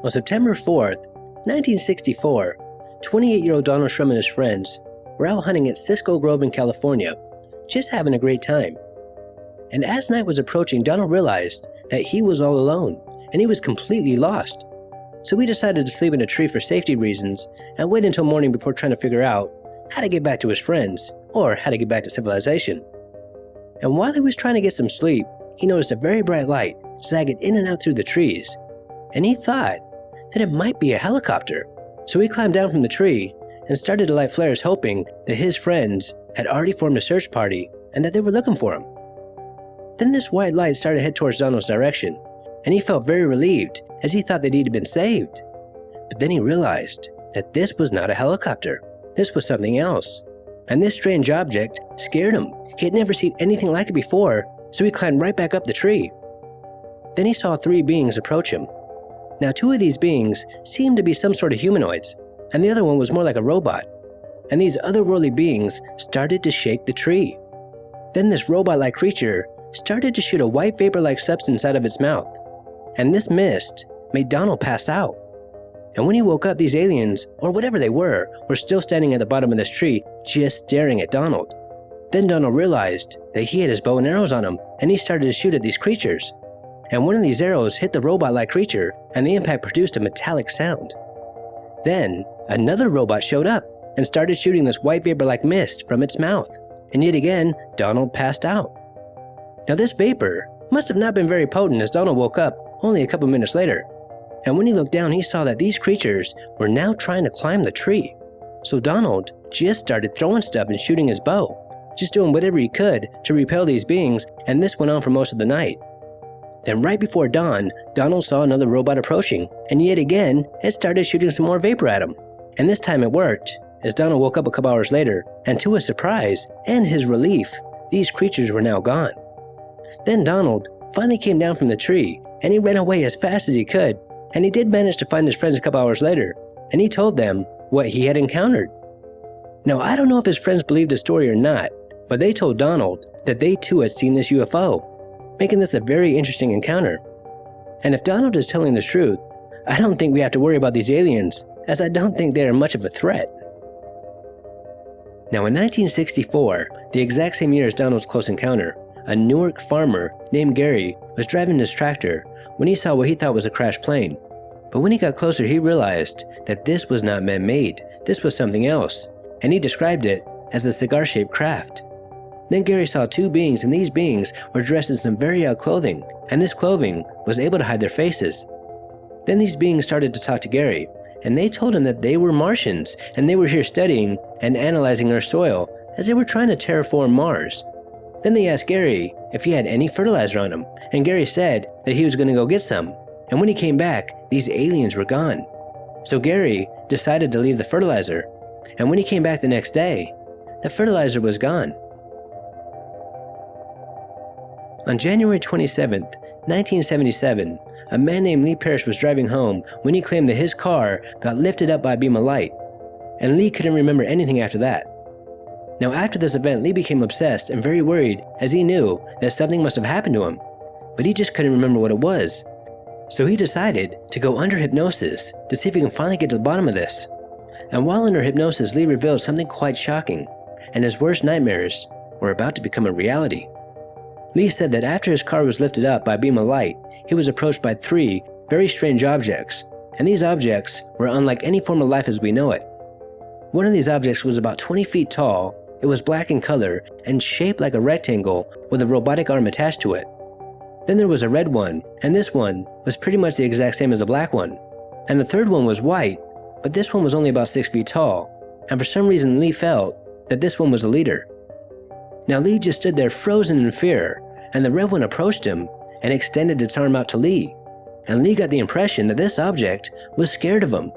On September 4th, 1964, 28-year-old Donald Shrum and his friends were out hunting at Cisco Grove in California, just having a great time. And as night was approaching, Donald realized that he was all alone, and he was completely lost. So he decided to sleep in a tree for safety reasons and wait until morning before trying to figure out how to get back to his friends, or how to get back to civilization. And while he was trying to get some sleep, he noticed a very bright light sagging in and out through the trees, and he thought that it might be a helicopter. So he climbed down from the tree and started to light flares, hoping that his friends had already formed a search party and that they were looking for him. Then this white light started to head towards Donald's direction, and he felt very relieved as he thought that he had been saved. But then he realized that this was not a helicopter. This was something else. And this strange object scared him. He had never seen anything like it before, so he climbed right back up the tree. Then he saw three beings approach him. Now, two of these beings seemed to be some sort of humanoids, and the other one was more like a robot. And these otherworldly beings started to shake the tree. Then this robot-like creature started to shoot a white vapor-like substance out of its mouth, and this mist made Donald pass out. And when he woke up, these aliens, or whatever they were still standing at the bottom of this tree, just staring at Donald. Then Donald realized that he had his bow and arrows on him, and he started to shoot at these creatures. And one of these arrows hit the robot-like creature, and the impact produced a metallic sound. Then, another robot showed up and started shooting this white vapor-like mist from its mouth, and yet again, Donald passed out. Now this vapor must have not been very potent, as Donald woke up only a couple minutes later. And when he looked down, he saw that these creatures were now trying to climb the tree. So Donald just started throwing stuff and shooting his bow, just doing whatever he could to repel these beings, and this went on for most of the night. Then right before dawn, Donald saw another robot approaching, and yet again, it started shooting some more vapor at him. And this time it worked, as Donald woke up a couple hours later, and to his surprise and his relief, these creatures were now gone. Then Donald finally came down from the tree, and he ran away as fast as he could, and he did manage to find his friends a couple hours later, and he told them what he had encountered. Now, I don't know if his friends believed his story or not, but they told Donald that they too had seen this UFO, making this a very interesting encounter. And if Donald is telling the truth, I don't think we have to worry about these aliens, as I don't think they are much of a threat. Now in 1964, the exact same year as Donald's close encounter, a Newark farmer named Gary was driving his tractor when he saw what he thought was a crashed plane. But when he got closer, he realized that this was not man-made, this was something else, and he described it as a cigar-shaped craft. Then Gary saw two beings, and these beings were dressed in some very odd clothing, and this clothing was able to hide their faces. Then these beings started to talk to Gary, and they told him that they were Martians, and they were here studying and analyzing our soil as they were trying to terraform Mars. Then they asked Gary if he had any fertilizer on him, and Gary said that he was going to go get some, and when he came back, these aliens were gone. So Gary decided to leave the fertilizer, and when he came back the next day, the fertilizer was gone. On January 27, 1977, a man named Lee Parrish was driving home when he claimed that his car got lifted up by a beam of light, and Lee couldn't remember anything after that. Now after this event, Lee became obsessed and very worried, as he knew that something must have happened to him, but he just couldn't remember what it was. So he decided to go under hypnosis to see if he can finally get to the bottom of this. And while under hypnosis, Lee revealed something quite shocking, and his worst nightmares were about to become a reality. Lee said that after his car was lifted up by a beam of light, he was approached by three very strange objects, and these objects were unlike any form of life as we know it. One of these objects was about 20 feet tall, it was black in color, and shaped like a rectangle with a robotic arm attached to it. Then there was a red one, and this one was pretty much the exact same as the black one. And the third one was white, but this one was only about 6 feet tall, and for some reason Lee felt that this one was the leader. Now Lee just stood there frozen in fear, and the red one approached him and extended its arm out to Lee. And Lee got the impression that this object was scared of him.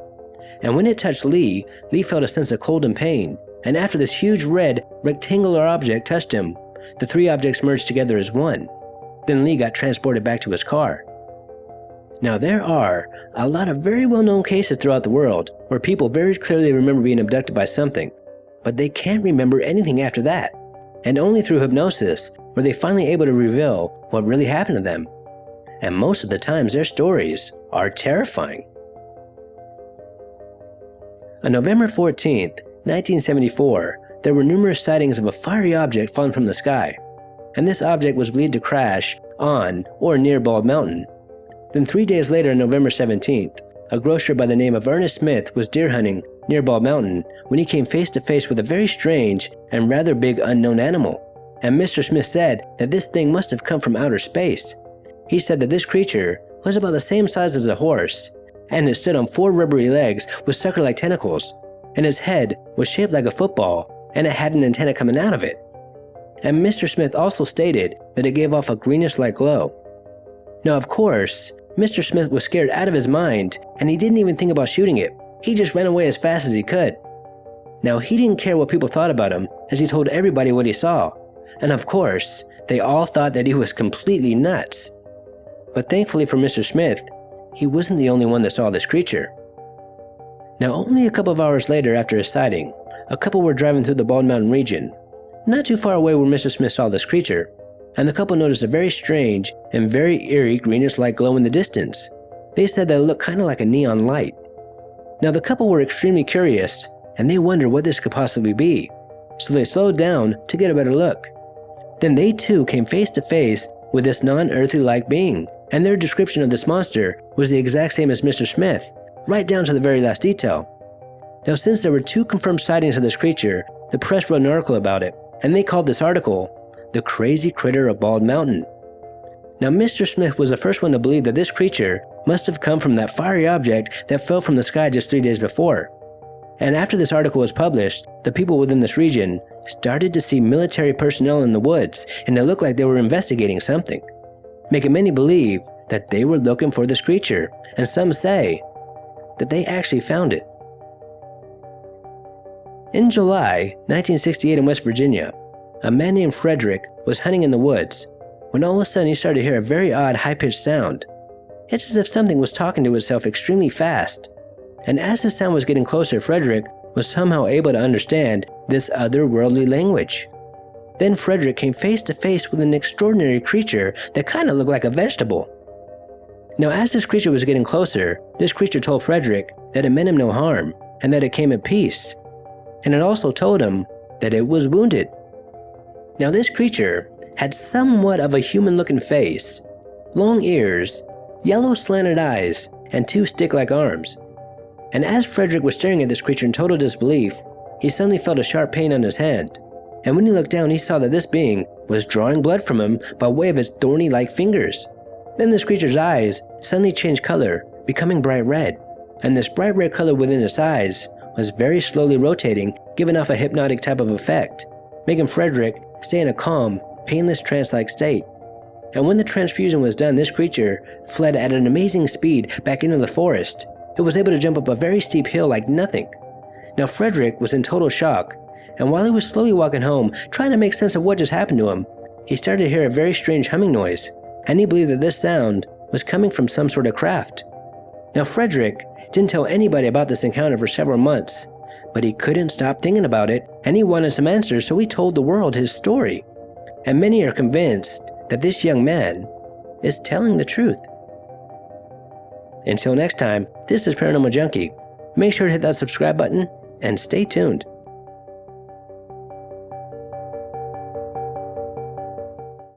And when it touched Lee, Lee felt a sense of cold and pain, and after this huge red rectangular object touched him, the three objects merged together as one. Then Lee got transported back to his car. Now there are a lot of very well-known cases throughout the world where people very clearly remember being abducted by something, but they can't remember anything after that. And only through hypnosis were they finally able to reveal what really happened to them. And most of the times their stories are terrifying. On November 14, 1974, there were numerous sightings of a fiery object falling from the sky, and this object was believed to crash on or near Bald Mountain. Then 3 days later, on November 17th, a grocer by the name of Ernest Smith was deer hunting near Bald Mountain when he came face to face with a very strange and rather big unknown animal. And Mr. Smith said that this thing must have come from outer space. He said that this creature was about the same size as a horse, and it stood on 4 rubbery legs with sucker-like tentacles, and its head was shaped like a football, and it had an antenna coming out of it. And Mr. Smith also stated that it gave off a greenish-like glow. Now, of course, Mr. Smith was scared out of his mind, and he didn't even think about shooting it. He just ran away as fast as he could. Now, he didn't care what people thought about him, as he told everybody what he saw. And of course, they all thought that he was completely nuts. But thankfully for Mr. Smith, he wasn't the only one that saw this creature. Now, only a couple of hours later after his sighting, a couple were driving through the Bald Mountain region, not too far away where Mr. Smith saw this creature, and the couple noticed a very strange and very eerie greenish-like glow in the distance. They said that it looked kind of like a neon light. Now, the couple were extremely curious, and they wondered what this could possibly be, so they slowed down to get a better look. Then they too came face to face with this non-earthly-like being, and their description of this monster was the exact same as Mr. Smith, right down to the very last detail. Now, since there were 2 confirmed sightings of this creature, the press wrote an article about it, and they called this article, "The Crazy Critter of Bald Mountain." Now, Mr. Smith was the first one to believe that this creature must have come from that fiery object that fell from the sky just 3 days before. And after this article was published, the people within this region started to see military personnel in the woods, and it looked like they were investigating something, making many believe that they were looking for this creature, and some say that they actually found it. In July 1968 in West Virginia, a man named Frederick was hunting in the woods when all of a sudden he started to hear a very odd high-pitched sound. It's as if something was talking to itself extremely fast. And as the sound was getting closer, Frederick was somehow able to understand this otherworldly language. Then Frederick came face to face with an extraordinary creature that kind of looked like a vegetable. Now, as this creature was getting closer, this creature told Frederick that it meant him no harm and that it came in peace. And it also told him that it was wounded. Now, this creature had somewhat of a human-looking face, long ears, yellow slanted eyes, and 2 stick-like arms. And as Frederick was staring at this creature in total disbelief, he suddenly felt a sharp pain on his hand. And when he looked down, he saw that this being was drawing blood from him by way of its thorny-like fingers. Then this creature's eyes suddenly changed color, becoming bright red. And this bright red color within its eyes was very slowly rotating, giving off a hypnotic type of effect, making Frederick stay in a calm, painless trance-like state. And when the transfusion was done, this creature fled at an amazing speed back into the forest. It was able to jump up a very steep hill like nothing. Now, Frederick was in total shock, and while he was slowly walking home, trying to make sense of what just happened to him, he started to hear a very strange humming noise, and he believed that this sound was coming from some sort of craft. Now, Frederick didn't tell anybody about this encounter for several months, but he couldn't stop thinking about it, and he wanted some answers, so he told the world his story. And many are convinced that this young man is telling the truth. Until next time, this is Paranormal Junkie. Make sure to hit that subscribe button and stay tuned.